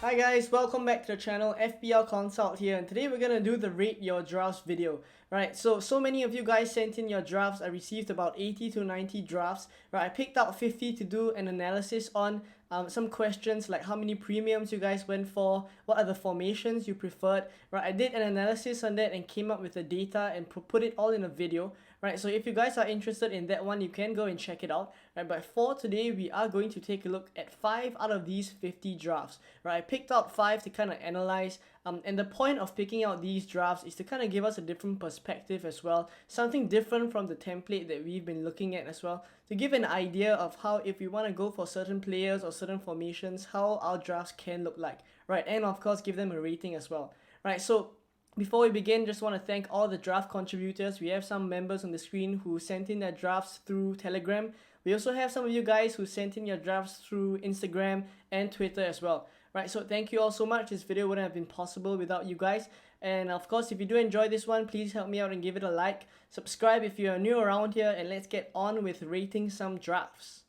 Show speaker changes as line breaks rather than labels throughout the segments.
Hi guys, welcome back to the channel. FPL Consult here, and today we're gonna do the rate your drafts video. Right, so many of you guys sent in your drafts. I received about 80 to 90 drafts. Right, I picked out 50 to do an analysis on. Some questions like how many premiums you guys went for, what are the formations you preferred. Right, I did an analysis on that and came up with the data and put it all in a video. Right, so if you guys are interested in that one, you can go and check it out. Right, but for today, we are going to take a look at 5 out of these 50 drafts. Right, I picked out 5 to kind of analyze. And the point of picking out these drafts is to kind of give us a different perspective as well, something different from the template that we've been looking at as well, to give an idea of how, if we want to go for certain players or certain formations, how our drafts can look like, right? And of course, give them a rating as well, right? So before we begin, just want to thank all the draft contributors. We have some members on the screen who sent in their drafts through Telegram. We also have some of you guys who sent in your drafts through Instagram and Twitter as well. Right, so thank you all so much. This video wouldn't have been possible without you guys. And of course, if you do enjoy this one, please help me out and give it a like. Subscribe if you are new around here, and let's get on with rating some drafts.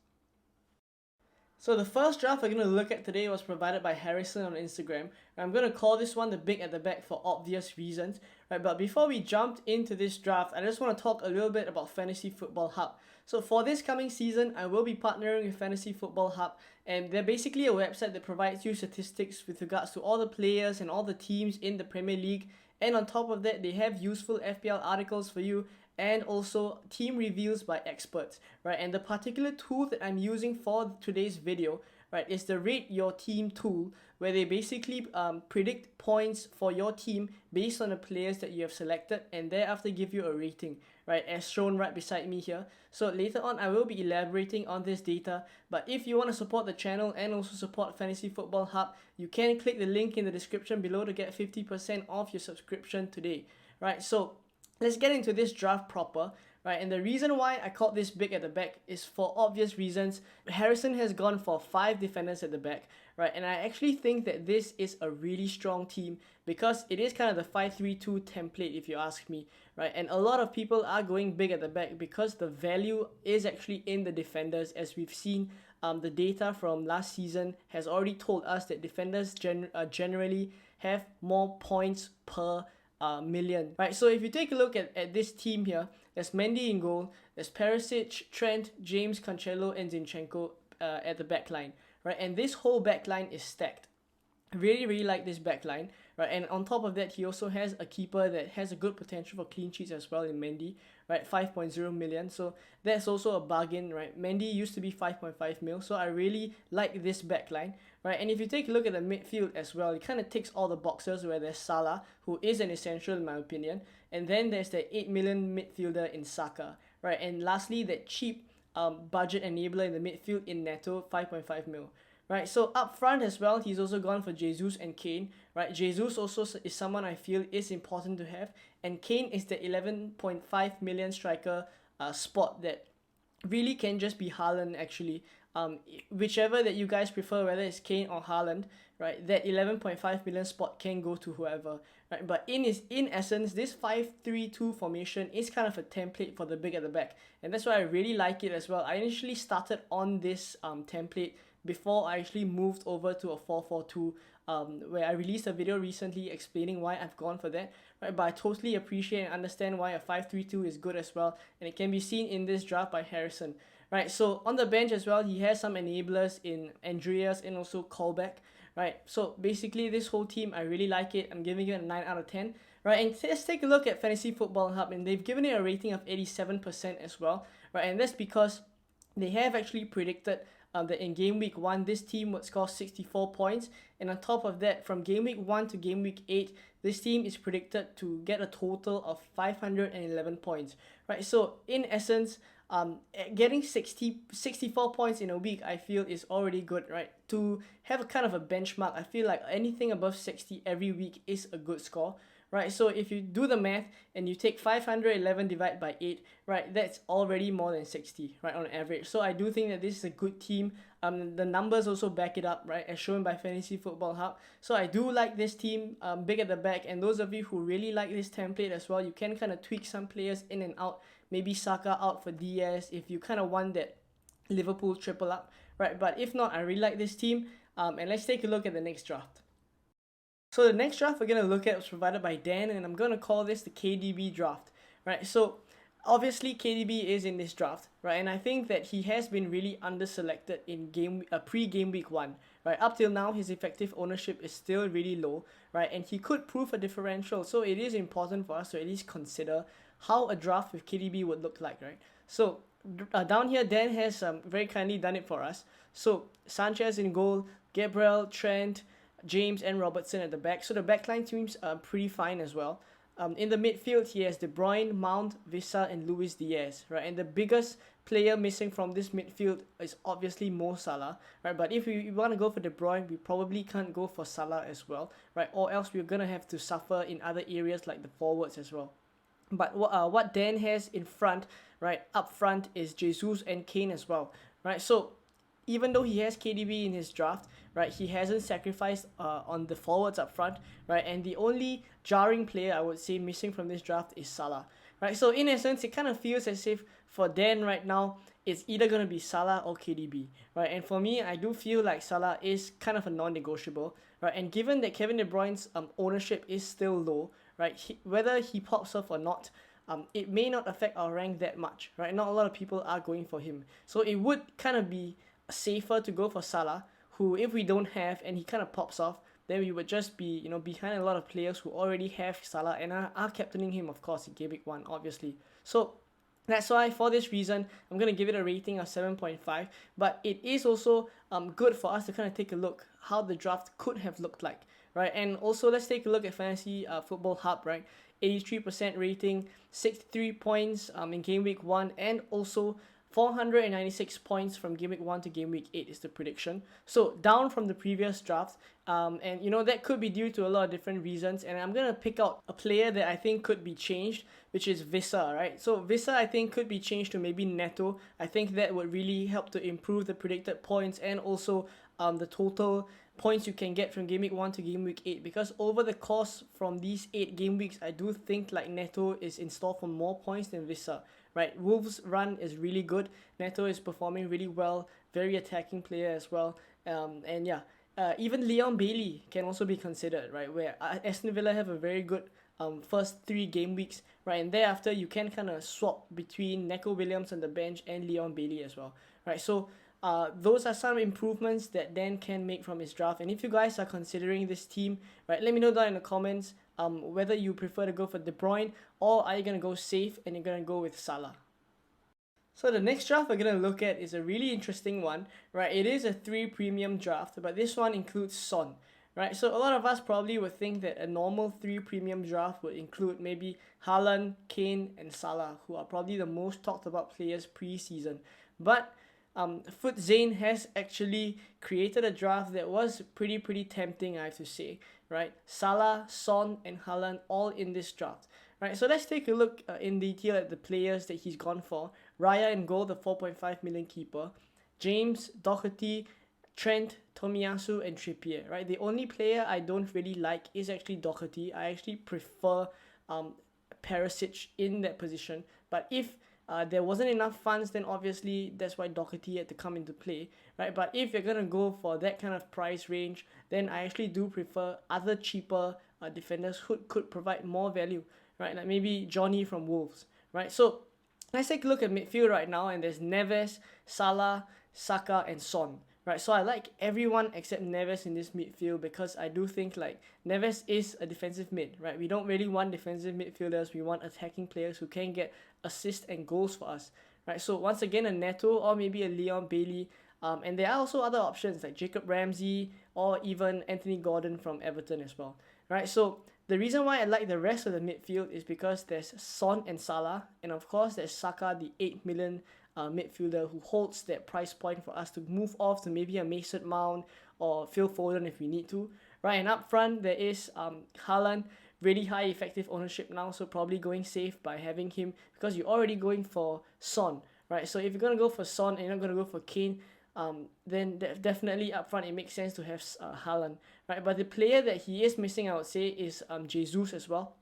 So the first draft we're going to look at today was provided by Harrison on Instagram. I'm going to call this one the big at the back for obvious reasons. Right, but before we jumped into this draft, I just want to talk a little bit about Fantasy Football Hub. So for this coming season, I will be partnering with Fantasy Football Hub, and they're basically a website that provides you statistics with regards to all the players and all the teams in the Premier League. And on top of that, they have useful FPL articles for you and also team reviews by experts, right? And the particular tool that I'm using for today's video, right, is the Rate Your Team tool, where they basically predict points for your team based on the players that you have selected and thereafter give you a rating, right, as shown right beside me here. So later on, I will be elaborating on this data, but if you want to support the channel and also support Fantasy Football Hub, you can click the link in the description below to get 50% off your subscription today, right? So let's get into this draft proper, right? And the reason why I called this big at the back is for obvious reasons. Harrison has gone for 5 defenders at the back, right? And I actually think that this is a really strong team because it is kind of the 5-3-2 template, if you ask me, right? And a lot of people are going big at the back because the value is actually in the defenders, as we've seen. The data from last season has already told us that defenders generally have more points per million, right? So if you take a look at this team here, there's Mendy in goal, there's Perisic, Trent, James, Cancelo, and Zinchenko at the back line, right? And this whole back line is stacked. I really like this back line, right? And on top of that, he also has a keeper that has a good potential for clean sheets as well in Mendy, right? 5.0 million, so that's also a bargain, right? Mendy used to be 5.5 mil, so I really like this back line, right? And if you take a look at the midfield as well, it kind of ticks all the boxes, where there's Salah, who is an essential in my opinion, and then there's the 8 million midfielder in Saka, right? And lastly, that cheap budget enabler in the midfield in Neto, 5.5 mil. Right, so up front as well, he's also gone for Jesus and Kane. Right, Jesus also is someone I feel is important to have, and Kane is the 11.5 million striker spot that really can just be Haaland actually. Whichever that you guys prefer, whether it's Kane or Haaland, right, that 11.5 million spot can go to whoever, right? But in essence, this 5-3-2 formation is kind of a template for the big at the back, and that's why I really like it as well. I initially started on this template before I actually moved over to a 4-4-2, where I released a video recently explaining why I've gone for that, right? But I totally appreciate and understand why a 5-3-2 is good as well, and it can be seen in this draft by Harrison, right? So on the bench as well, he has some enablers in Andreas and also Callback, right? So basically, this whole team, I really like it. I'm giving it a 9 out of 10, right? And let's take a look at Fantasy Football Hub, and they've given it a rating of 87% as well, right? And that's because they have actually predicted that in game week 1, this team would score 64 points, and on top of that, from game week 1 to game week 8, this team is predicted to get a total of 511 points, right? So in essence, getting 64 points in a week, I feel is already good, right? To have a kind of a benchmark, I feel like anything above 60 every week is a good score, right? So if you do the math and you take 511 divided by 8, right, that's already more than 60, right, on average. So I do think that this is a good team. The numbers also back it up, right, as shown by Fantasy Football Hub. So I do like this team, big at the back. And those of you who really like this template as well, you can kind of tweak some players in and out. Maybe Saka out for Diaz if you kind of want that Liverpool triple up, right? But if not, I really like this team. And let's take a look at the next draft. So the next draft we're going to look at was provided by Dan, and I'm going to call this the KDB draft, right? So obviously KDB is in this draft, right? And I think that he has been really underselected in pre-game week 1, right? Up till now, his effective ownership is still really low, right? And he could prove a differential, so it is important for us to at least consider how a draft with KDB would look like, right? So down here, Dan has very kindly done it for us. So Sanchez in goal, Gabriel, Trent, James and Robertson at the back. So the backline seems pretty fine as well. In the midfield, he has De Bruyne, Mount, Vissa, and Luis Diaz, right? And the biggest player missing from this midfield is obviously Mo Salah, right? But if we want to go for De Bruyne, we probably can't go for Salah as well, right? Or else we're gonna have to suffer in other areas like the forwards as well. But what Dan has in front, right, up front is Jesus and Kane as well, right? So even though he has KDB in his draft, right, he hasn't sacrificed on the forwards up front, right, and the only jarring player I would say missing from this draft is Salah, right? So in essence, it kind of feels as if for Dan right now, it's either going to be Salah or KDB, right? And for me, I do feel like Salah is kind of a non-negotiable, right? And given that Kevin De Bruyne's ownership is still low, right, whether he pops off or not, it may not affect our rank that much, right? Not a lot of people are going for him, so it would kind of be safer to go for Salah, who if we don't have and he kind of pops off, then we would just be, you know, behind a lot of players who already have Salah and are captaining him, of course, in Game Week 1, obviously. So that's why, for this reason, I'm going to give it a rating of 7.5. But it is also good for us to kind of take a look how the draft could have looked like, right? And also, let's take a look at Fantasy Football Hub, right? 83% rating, 63 points in Game Week 1, and also 496 points from Game Week 1 to Game Week 8 is the prediction. So down from the previous draft. And you know, that could be due to a lot of different reasons. And I'm going to pick out a player that I think could be changed, which is Vissa, right? So Vissa, I think, could be changed to maybe Neto. I think that would really help to improve the predicted points and also the total points you can get from Game Week 1 to Game Week 8, because over the course from these 8 game weeks, I do think like Neto is in store for more points than Vissa, right? Wolves' run is really good. Neto is performing really well, very attacking player as well. And yeah, even Leon Bailey can also be considered, right? Where Aston Villa have a very good first 3 game weeks, right? And thereafter, you can kind of swap between Neco Williams on the bench and Leon Bailey as well, right? So those are some improvements that Dan can make from his draft. And if you guys are considering this team, right, let me know down in the comments whether you prefer to go for De Bruyne or are you going to go safe and you're going to go with Salah. So the next draft we're going to look at is a really interesting one, right? It is a 3 premium draft, but this one includes Son, right? So a lot of us probably would think that a normal 3 premium draft would include maybe Haaland, Kane, and Salah, who are probably the most talked about players pre-season. But Futzane has actually created a draft that was pretty tempting, I have to say, right? Salah, Son, and Haaland all in this draft, right? So let's take a look in detail at the players that he's gone for. Raya in goal, the 4.5 million keeper. James, Doherty, Trent, Tomiyasu, and Trippier, right? The only player I don't really like is actually Doherty. I actually prefer Perisic in that position. But if there wasn't enough funds, then obviously that's why Doherty had to come into play, right? But if you're gonna go for that kind of price range, then I actually do prefer other cheaper defenders who could provide more value, right? Like maybe Johnny from Wolves, right? So let's take a look at midfield right now, and there's Neves, Salah, Saka, and Son, right? So I like everyone except Neves in this midfield because I do think like Neves is a defensive mid, right? We don't really want defensive midfielders. We want attacking players who can get assists and goals for us, right? So once again, a Neto or maybe a Leon Bailey. And there are also other options like Jacob Ramsey or even Anthony Gordon from Everton as well, right? So the reason why I like the rest of the midfield is because there's Son and Salah, and of course there's Saka, the 8 million midfielder who holds that price point for us to move off to maybe a Mason Mount or Phil Foden if we need to, right? And up front there is Haaland, really high effective ownership now, so probably going safe by having him because you're already going for Son, right? So if you're going to go for Son and you're not going to go for Kane, then definitely up front it makes sense to have Haaland, right? But the player that he is missing, I would say, is Jesus as well,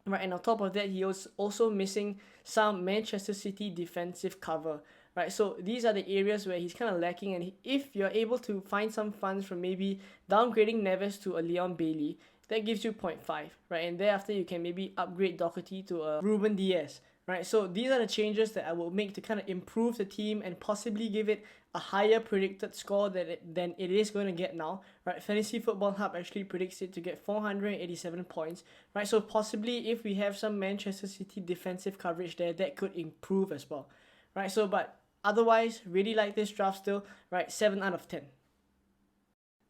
right? And on top of that, he was also missing some Manchester City defensive cover, right? So these are the areas where he's kind of lacking, and if you're able to find some funds from maybe downgrading Neves to a Leon Bailey, that gives you 0.5, right? And thereafter you can maybe upgrade Doherty to a Ruben Diaz, right? So these are the changes that I will make to kind of improve the team and possibly give it a higher predicted score than it is going to get now, right? Fantasy Football Hub actually predicts it to get 487 points, right? So possibly if we have some Manchester City defensive coverage there, that could improve as well, right? So but otherwise, really like this draft still, right? 7 out of 10.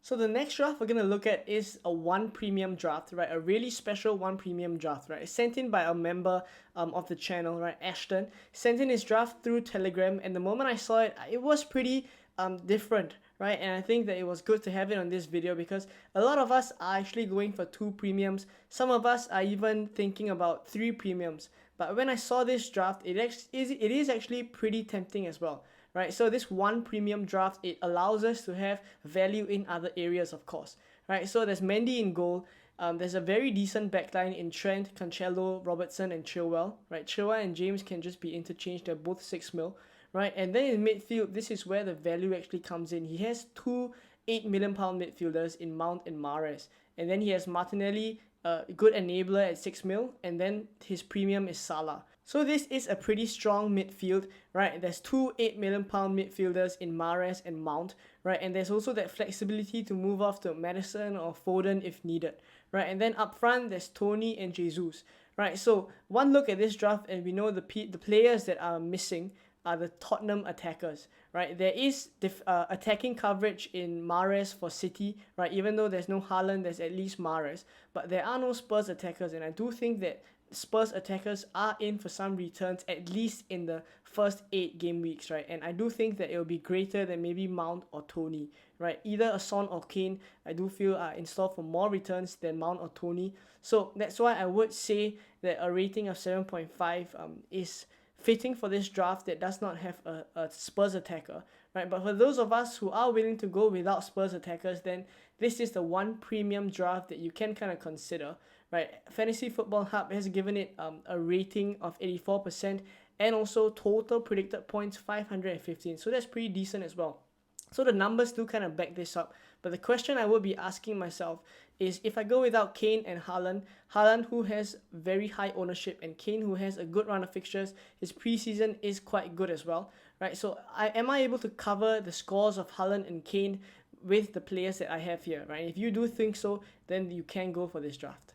So the next draft we're going to look at is a 1 premium draft, right? A really special 1 premium draft, right? It's sent in by a member of the channel, right? Ashton sent in his draft through Telegram, and the moment I saw it, it was pretty different, right? And I think that it was good to have it on this video because a lot of us are actually going for 2 premiums. Some of us are even thinking about 3 premiums. But when I saw this draft, it is actually pretty tempting as well, right? So this 1 premium draft, it allows us to have value in other areas, of course, right? So there's Mendy in goal. There's a very decent backline in Trent, Cancelo, Robertson, and Chilwell, right? Chilwell and James can just be interchanged. They're both 6 mil, right? And then in midfield, this is where the value actually comes in. He has 2 £8 million midfielders in Mount and Mahrez. And then he has Martinelli, a good enabler at 6 mil, and then his premium is Salah. So this is a pretty strong midfield, right? There's 2 £8 million midfielders in Mahrez and Mount, right? And there's also that flexibility to move off to Maddison or Foden if needed, right? And then up front, there's Tony and Jesus, right? So one look at this draft and we know the players that are missing are the Tottenham attackers, right? There is attacking coverage in Mahrez for City, right? Even though there's no Haaland, there's at least Mahrez, but there are no Spurs attackers, and I do think that Spurs attackers are in for some returns, at least in the first 8 game weeks, right? And I do think that it will be greater than maybe Mount or Tony, right? Either a Son or Kane, I do feel are in store for more returns than Mount or Tony. So that's why I would say that a rating of 7.5 is fitting for this draft that does not have a Spurs attacker, right? But for those of us who are willing to go without Spurs attackers, then this is the 1 premium draft that you can kind of consider, right? Fantasy Football Hub has given it a rating of 84% and also total predicted points 515. So that's pretty decent as well. So the numbers do kind of back this up. But the question I would be asking myself is, if I go without Kane and Haaland who has very high ownership, and Kane who has a good run of fixtures, his preseason is quite good as well, right? So am I able to cover the scores of Haaland and Kane with the players that I have here, right? If you do think so, then you can go for this draft.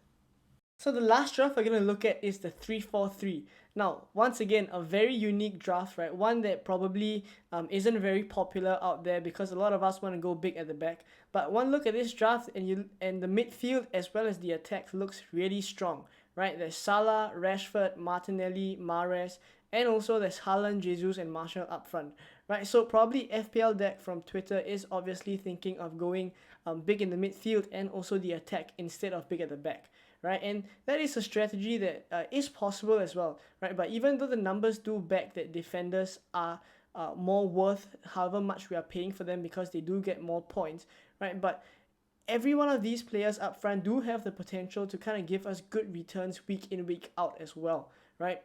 So the last draft we're going to look at is the 3-4-3. Now, once again, a very unique draft, right? One that probably isn't very popular out there because a lot of us want to go big at the back. But one look at this draft and the midfield as well as the attack looks really strong, right? There's Salah, Rashford, Martinelli, Mahrez, and also there's Haaland, Jesus, and Martial up front, right? So probably FPL Deck from Twitter is obviously thinking of going big in the midfield and also the attack instead of big at the back, right? And that is a strategy that is possible as well, right? But even though the numbers do back that defenders are more worth however much we are paying for them because they do get more points, right? But every one of these players up front do have the potential to kind of give us good returns week in, week out as well, right?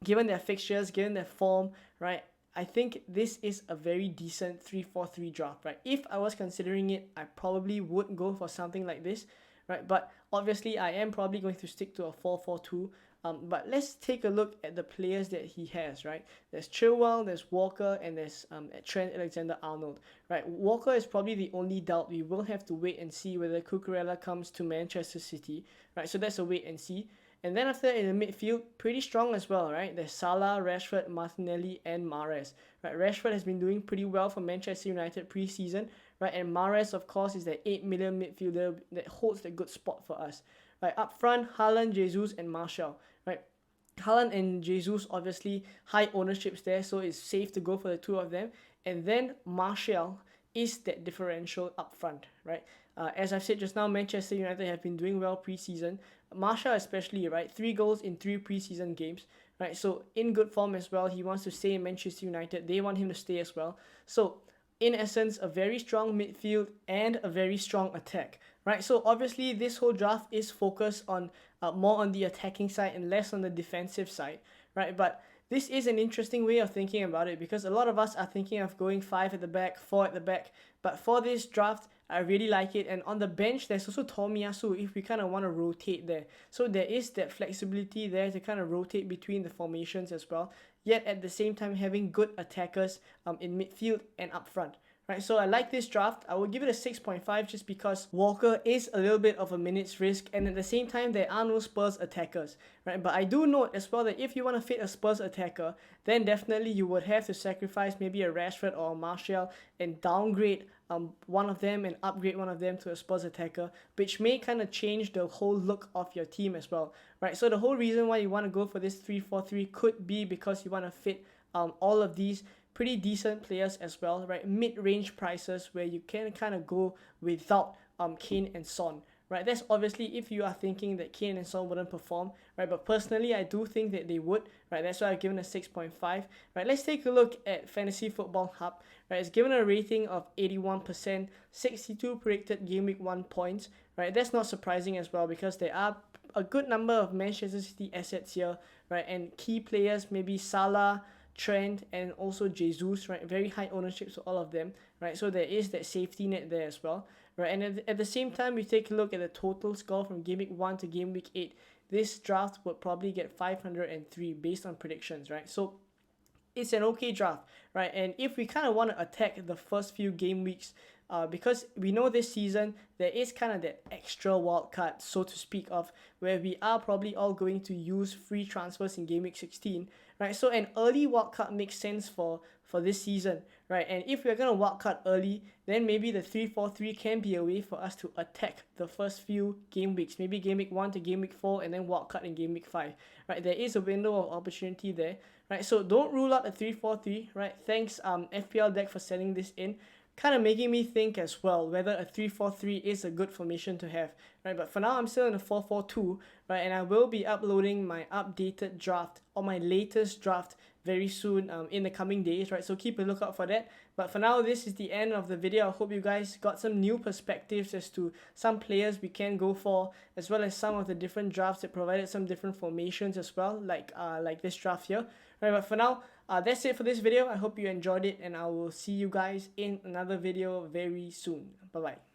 Given their fixtures, given their form, right? I think this is a very decent 3-4-3 draft, right? If I was considering it, I probably would go for something like this, right? But obviously, I am probably going to stick to a 4-4-2. But let's take a look at the players that he has, right? There's Chilwell, there's Walker, and there's Trent Alexander-Arnold, right? Walker is probably the only doubt. We will have to wait and see whether Cucurella comes to Manchester City, right? So that's a wait and see. And then after in the midfield, pretty strong as well, right? There's Salah, Rashford, Martinelli, and Mahrez, right? Rashford has been doing pretty well for Manchester United pre-season, right? And Mahrez, of course, is that 8 million midfielder that holds the good spot for us, right? Up front, Haaland, Jesus, and Martial, right? Haaland and Jesus, obviously, high ownerships there, so it's safe to go for the 2 of them. And then Martial is that differential up front, right? As I've said just now, Manchester United have been doing well pre-season. Martial especially, right? 3 goals in 3 pre-season games, right? So in good form as well. He wants to stay in Manchester United. They want him to stay as well. So in essence, a very strong midfield and a very strong attack, right? So obviously this whole draft is focused on more on the attacking side and less on the defensive side, right? But this is an interesting way of thinking about it, because a lot of us are thinking of going 5 at the back, 4 at the back. But for this draft, I really like it. And on the bench, there's also Tomiyasu if we kind of want to rotate there. So there is that flexibility there to kind of rotate between the formations as well. Yet at the same time having good attackers in midfield and up front. Right, so I like this draft. I will give it a 6.5 just because Walker is a little bit of a minutes risk, and at the same time there are no Spurs attackers, right? But I do note as well that if you want to fit a Spurs attacker, then definitely you would have to sacrifice maybe a Rashford or a Martial and downgrade one of them and upgrade one of them to a Spurs attacker, which may kind of change the whole look of your team as well, right? So the whole reason why you want to go for this 3-4-3 could be because you want to fit all of these pretty decent players as well, right? Mid-range prices where you can kind of go without Kane and Son, right? That's obviously if you are thinking that Kane and Son wouldn't perform, right? But personally, I do think that they would, right? That's why I've given a 6.5, right? Let's take a look at Fantasy Football Hub, right? It's given a rating of 81%, 62 predicted Game Week 1 points, right? That's not surprising as well because there are a good number of Manchester City assets here, right? And key players, maybe Salah, Trent, and also Jesus, right? Very high ownership to all of them, right? So there is that safety net there as well, right? And at the same time, we take a look at the total score from Game Week 1 to Game Week 8. This draft would probably get 503 based on predictions, right? So it's an okay draft, right? And if we kind of want to attack the first few game weeks, because we know this season there is kind of that extra wild card, so to speak, of where we are probably all going to use free transfers in game week 16, right? So an early wild card makes sense for this season, right? And if we're gonna wild card early, then maybe the 3-4-3 can be a way for us to attack the first few game weeks, maybe game week 1 to game week 4, and then wild card in game week 5, right? There is a window of opportunity there, right? So don't rule out a 3-4-3, right? Thanks FPL Deck for sending this in, kind of making me think as well whether a 3-4-3 is a good formation to have, right? But for now, I'm still in a 4-4-2, right? And I will be uploading my updated draft or my latest draft very soon in the coming days, right? So keep a lookout for that. But for now, this is the end of the video. I hope you guys got some new perspectives as to some players we can go for, as well as some of the different drafts that provided some different formations as well, like this draft here, right? But for now, that's it for this video. I hope you enjoyed it, and I will see you guys in another video very soon. Bye bye.